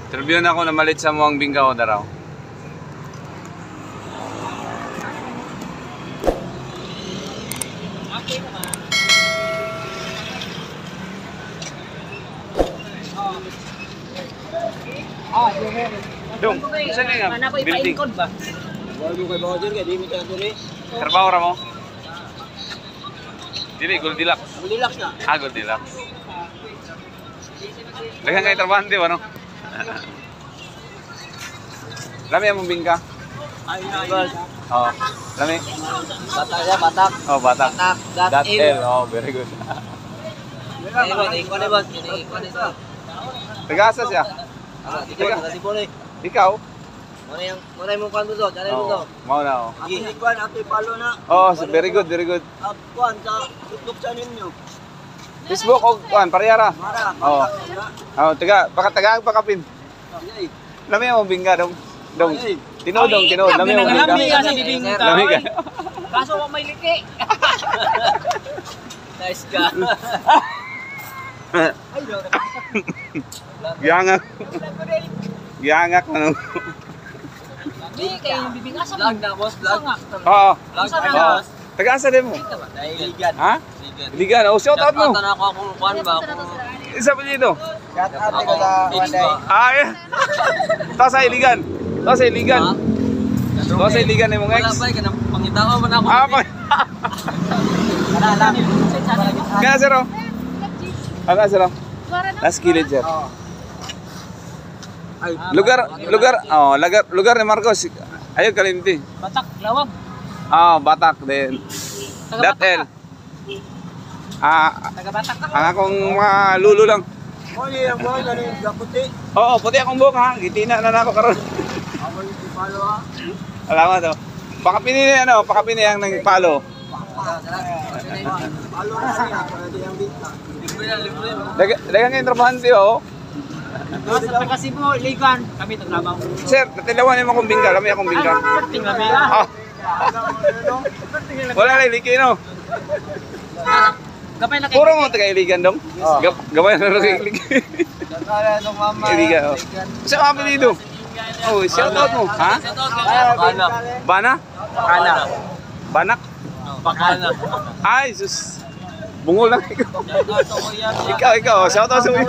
Interview na ako na malit sa muang bingkaw na raw. Dong, saan nga? Building. Trabaho ra mo? Dili, Goldilocks. Goldilocks na. Ah, Goldilocks. Daghang kay trabaho di ba no? Lami ang bingka? Ay, Oh, lami. batak ya, batak. Oh, batak. Batak, L. Oh, very good. Ikon ba? Ikon ito. Taga-asa siya? Ikaw? Muna yung mukha mo to, dali mo to. Mau na oh. Ikon, ato ipalo na. Oh, very good, very good. Kuan, sa tutok sa ninyo. Facebook o kuan, parehara. Mara, Oh. Oh, taga pakapin. Ay, Lami ang bingka dong. Dong. Tinood. Lami ang bingka. Lami ka sa bibingka. Lami ka. Kaso ko may liki. nice ka. Giyangak. Giyangak ano. Di kayo yung bibingka sa Vlog na, boss, vlog. Oo. Vlog Saan na, na? boss. Taga-asa din mo? Ligan. Ha? Ligan. Oh, shout out mo. Shout out na ako kung kuan ba. Isa pa dito. Shout out ko sa Waday. Ah, yeah. Ito sa Iligan. Ito sa Iligan. Ito sa Iligan ni mong ex. Wala ba, kanang pangitawa man ako. Ah, pa. Wala lang. Kaya sir, oh. Ano sir, oh? Last kilid sir. Lugar ni Marcos. Ayun, Kalimti. Batak, lawag. Ah, Batak din. Datel. Ah, Taga-batak ka. ang akong mga lulo lang. Oli, ang boy, ano yung gaputi? Oo, puti akong buhok ha. Gitina na ako karon. Ako yung ipalo ha. Alamat oh. Pakapini ang nagpalo. Palo na siya, pwede yung binta. Libre. Dagang yung trabahante oh. Sa taga-Cebu, Ligan. Kami naglabaw. Sir, natilawan mo akong bingka. Lami akong bingka. Perting lami ah. Ah, wala na iliki no. Gapay na Puro mo taga-iligan dong. Gabay na rin iliki. Kaya nung mama. Iligan oh. Sa mga apelido. Oh, shout out mo. Ha? Banak. Bana? Banak. Banak? Banak. Ay, sus. Bungol lang ikaw. Ikaw. Shout out sa mo.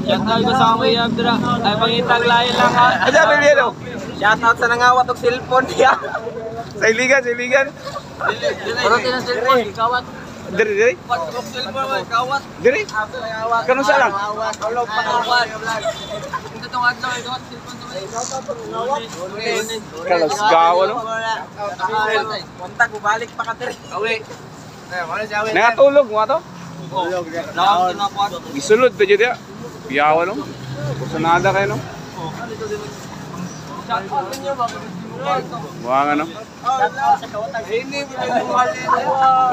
Shout out ko sa mga yabdra. Ay pangitag lain lang ha. Ano apelido? Shout out sa nangawat og cellphone niya. Sa iligan. Pero tinang cellphone, ikawat. Diri. Pag cellphone mo, ikawat. Diri. Kano sa lang? Tulog pa kawat. Ito tong adlaw, ikawat cellphone to. Kalas gawa no? Kontag, balik pa ka diri. Awi. Nangatulog mo ato? Lang kinakuha. Gisulod pa dyan ya. Biyawa no? Kusanada kayo no? Buwang ano?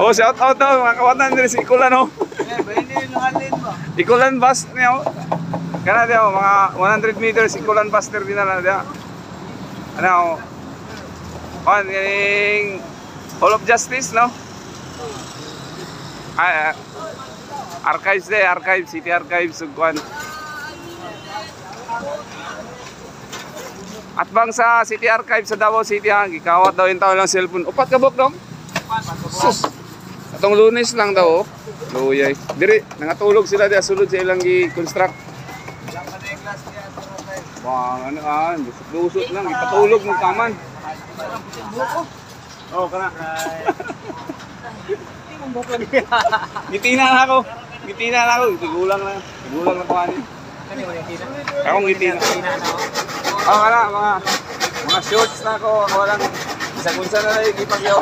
Oh, shout out no, mga kawatan din si Ikulan no? Ikulan bus niya oh. Kana diya oh, mga 100 meters Ikulan buster din na diya. Ano oh. Yung Hall of Justice no? Ay, Archives de, City Archives sugkuan. At bang sa City Archives sa Davao City ha, gikawat daw yung tao lang cellphone. Upat ka bok dong? Sus. Atong Lunes lang daw oh. Luyay. Diri, nangatulog sila diya sulod sa ilang gi-construct. Wah, ano ah, lusot lang, ipatulog ng kaman. Oh, kana. Gitina na ako. Tigulang na ko ani. Akong gitina. Oh, mga shorts na ako. Ako lang isang unsa na lang ipagyaw.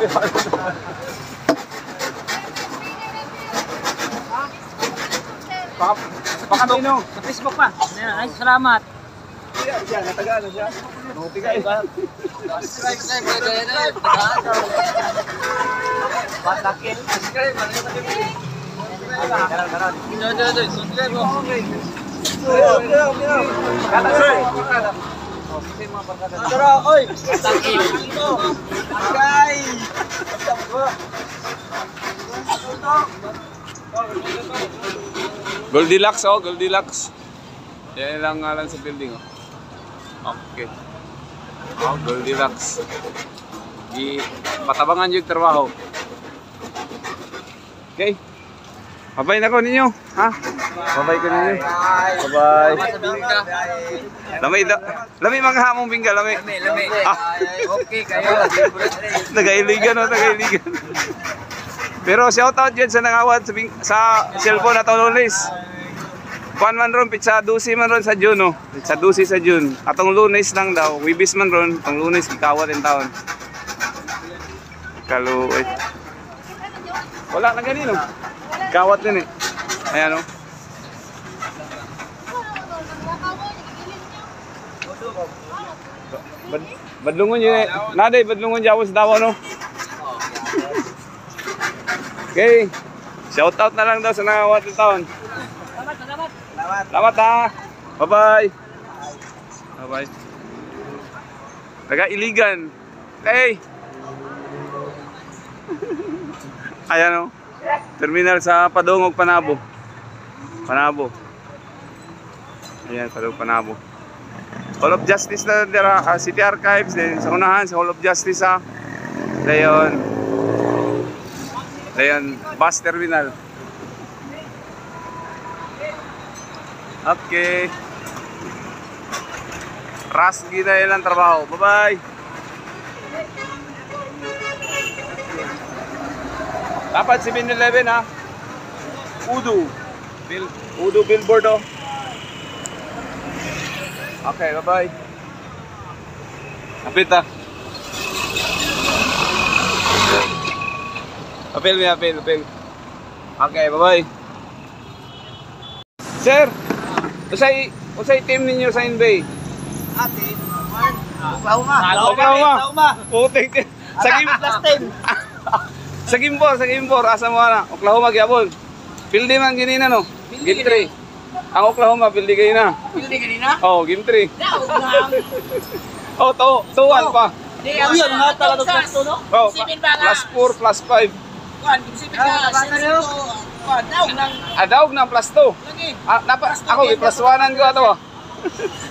Pakapino. Sa Facebook pa. Ay, salamat. Siya, nataga na siya. Nutiga ba? Patakin. Subscribe. Subscribe mo. Tara, oy. Patakin. Guys. Goldilocks oh, Goldilocks. Yan lang ngalan sa building oh. Okay. Oh, Goldilocks. Patabangan yung trabaho. Okay. Babay na ko ninyo. Ha? Babay ko ninyo. Bye-bye. Lami mga hamong bingga. Lami. Okay, kayo. Nagailigan o, nagailigan. Pero shoutout dyan sa nangawad sa cellphone na Lunes. Kuan man ron, pizza 12 man ron sa June, no? Pizza 12 sa June. Atong Lunes lang daw. Wibis man ron. Atong Lunes, ikawat yung taon. Kaluoy. Wala na ganino. Ikawat din eh. Ayan, no? Badlungon yun eh. Naday, badlungon dyan sa Davao, no? Okay. Shoutout na lang daw sa nangawat yung taon. Salamat ha. Bye-bye. Bye-bye. Taga-iligan. Okay. Ayan o. Terminal sa Padongog, Panabo. Panabo. Ayan, Padongog, Panabo. Hall of Justice na dira, City Archives din. Sa unahan, sa Hall of Justice ha. Dayon. Dayon, bus terminal. Okay. Ras gina yun ang trabaho. Bye-bye. Dapat 7-Eleven ha. Udo. Udo billboard oh. Okay, bye-bye. Apit ha. Apil. Okay, bye-bye. Sir, usay team ninyo sa NBA? Ate, Oklahoma. Oklahoma. Putik. Sa Gimbor, asa mo na? Oklahoma gyapon. Pildi man ginina no. Game 3. Ang Oklahoma pildi ginina. Pildi kanina? Oh, game 3. Oh, tuwan pa. Yun nga talaga plus 2, no? Oh, +4, +5. Adaog ng +2. Ako gi+1an ko ato.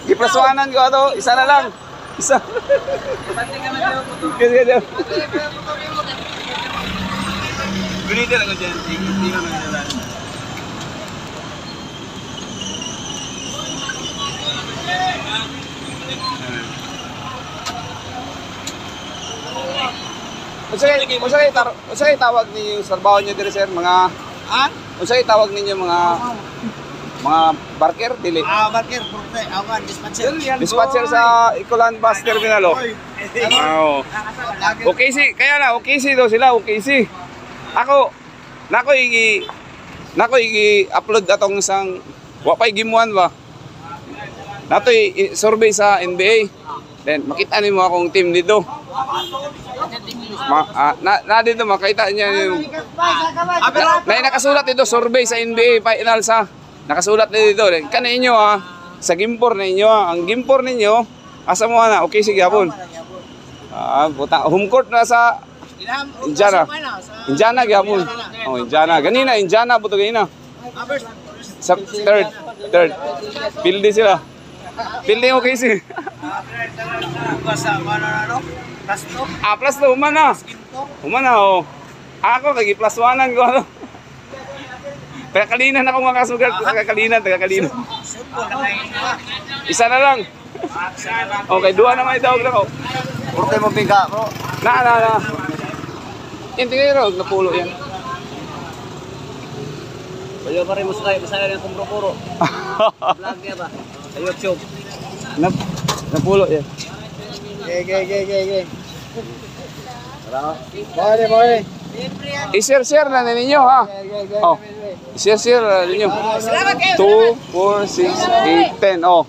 Gi+1an ko ato, isa na lang. Isa. Sige. Gunita lang ko dyan. Hindi na nagdala. Unsay tawag ninyo sa trabaho niyo dire sir mga unsay tawag ninyo mga barker dili? Barker, awan, dispatcher. Dispatcher sa Icolan Bus Terminal oh. Wow. Okay si daw sila, okay si. Ako nako i-upload atong isang wa pay gimuan ba. Nato i-survey sa NBA. Then makita nimo akong team dito. Dito makita niya yung nakasulat dito survey sa NBA final sa nakasulat dito kaninyo ha sa Gimpor ninyo ang Gimpor ninyo asa mo na okay sige hapon home court na sa Indiana gyapon Indiana ganina Indiana buto ganina sa third pildi sila pildi okay sige plus 2 humana oh. Ako kagi +1an ko ano. Tagakalinan ako makasugat tagakalinan. Isa na lang. Okay, 2 na may daog na ko. Porte mo bingka, bro. Na. Intingero napulo yan. Bayo pa rin mo sakay, masaya rin kung puro. Vlog niya ba? Sa YouTube. Napulo yan. Okay. Bye. I-share na ninyo ha. Oh. I-share na ninyo. 2, 4, 6, 8, 10. Oh.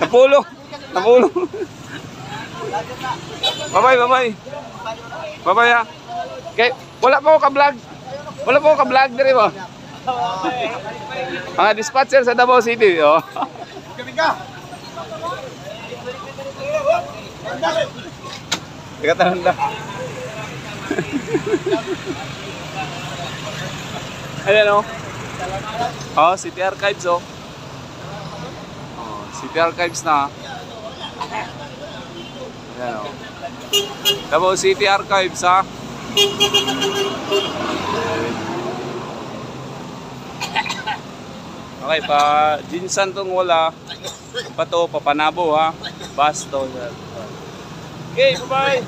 Napulo. Bye-bye ha. Okay, wala pa ako ka-vlog dire ba? Mga dispatcher sa Davao City. Oh. Teka Ayan o. Oh, City Archives o. City Archives na. Ayan o. Davao City Archives ha. Okay, pa Jinsan tong wala. Pa to, papanabo ha. Basto. Okay, bye-bye.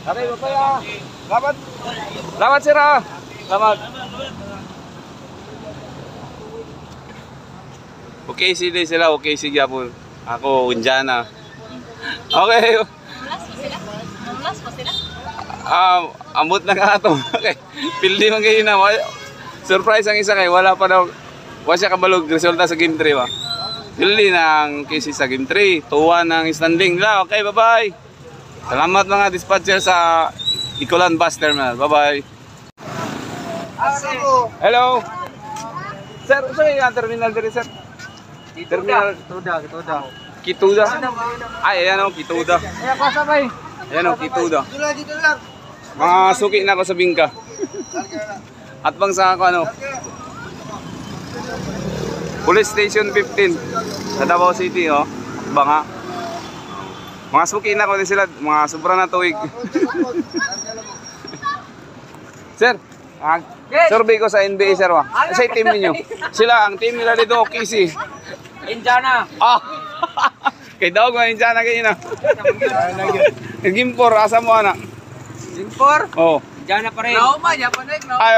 Okay, bye-bye ha. Salamat. Salamat sir ha. Salamat. Okay, sila sila. Okay, sige po. Ako, Unjana. Okay. Mamulas pa sila? Ambot na ka ito. Okay. Pildi man kayo na. Surprise ang isa kayo. Wala pa daw. Wala siya kabalog. Resulta sa game 3 ba? Pildi ng cases sa game 3. Tuwa ng standing nila. Okay, bye-bye. Salamat mga dispatcher sa Icolan Bus Terminal. Bye-bye. Hello. Sir, saan yung terminal dito, sir? Terminal Kituda. Ay, ayan o, Kituda. Ayan, pasabay. Ayan o, Kituda. Dito lang. Mga suki na ako sa bingka. At bang sa ako ano? Police Station 15 sa Davao City oh. At bang ha? Mga suki na ako din sila. Mga sobra na tuwig. Sir, survey ko sa NBA sir wa. Sa team niyo. Sila ang team nila dito KC. Indiana. Ah. Kay daw ko Indiana kayo na. Gimpor asa mo ana? Simpor. Oh. Indiana pa rin. Nauma, Japan rin. Ay,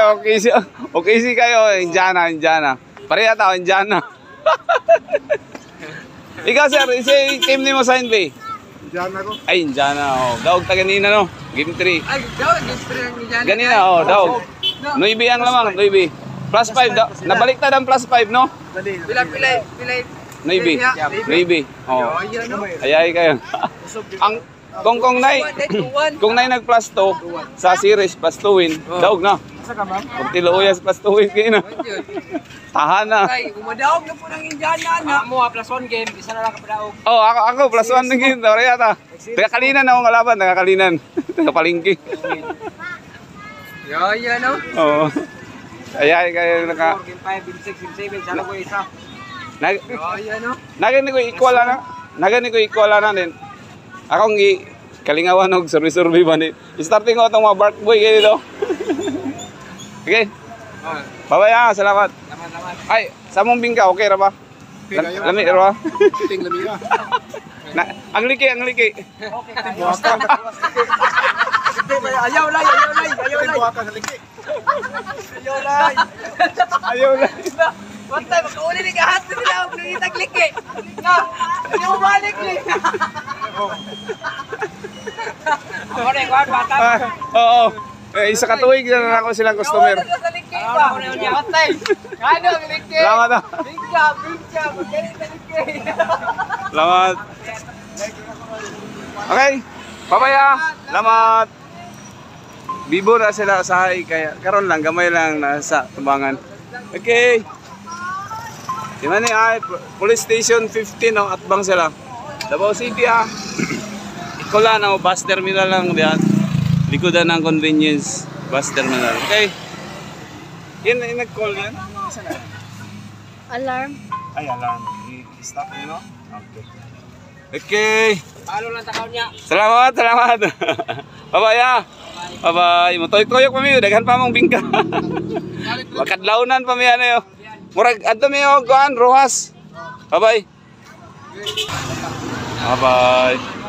okay si kayo, Indiana. Pareha tao, Indiana. Ikaw sir, si team ni mo sa NBA? Indiana ko. Ay, Indiana, oh. Daog ta ganina, no? Game 3. Ay, daw, gispre ng Indiana. Ganina, oh, daog. 9 ang lamang, 9. Plus 5, nabaliktad ang plus 5, no? Pilay. 9. 9. Oh. Ayay kayo. Ang kung nay nag plus 2 sa series plus 2 win, daog na. Kung tiluyas plus 2 win kayo na. Tahan na. Ay, umadaog na po ng Indiana na. Mo plus 1 game, isa na lang kapadaog. Oh, ako plus 1 ng game. Tawari yata. Tagakalinan ako ngalaban, tagakalinan. Tagapalingki. Yan no? Oo. Ayay kayo naka. Game 5, game 6, game 7, salo ko isa. Yan no? Nagani ko equal na. Nagani ko equal na din. Akong kalingawan og survey ba ni. Starting ko tong mga bark boy kayo dito. Okay. Bye-bye ha, salamat. Ay, sa mong bingka, okay ra ba? Lami ra ba? Ting lami ka. Ang liki. Ayaw lay. Buwaka sa liki. Ayaw na. Bantay, makauli ni kahat na nila ang nangitaglik eh. Nga, hindi mo balik eh. Ako na yung bata. Oo. Isa katuig na ako silang customer. Ako na liki pa. Ako na yung bantay. Kano ang liki? Salamat ha. Bingka, magaling na liki. Salamat. Okay. Papaya. Salamat. Bibo na sila sa hay kaya karon lang gamay lang nasa tumbangan. Okay. Di man ni ay Police Station 15 no atbang sila. Davao City ah. Ikola na bus terminal lang diyan. Likodan ng convenience bus terminal. Okay. Yan nag-call yan. Alarm. Ay alarm. I-stop no? Okay. Okay. Palo lang takaw niya. Salamat. Bye-bye ah. Bye-bye. Motoy-toyok pa mi, daghan pa mong bingka. Makadlawnan pa mi ano yo. Murag adto mi og kuan Rojas. Bye-bye. Bye-bye.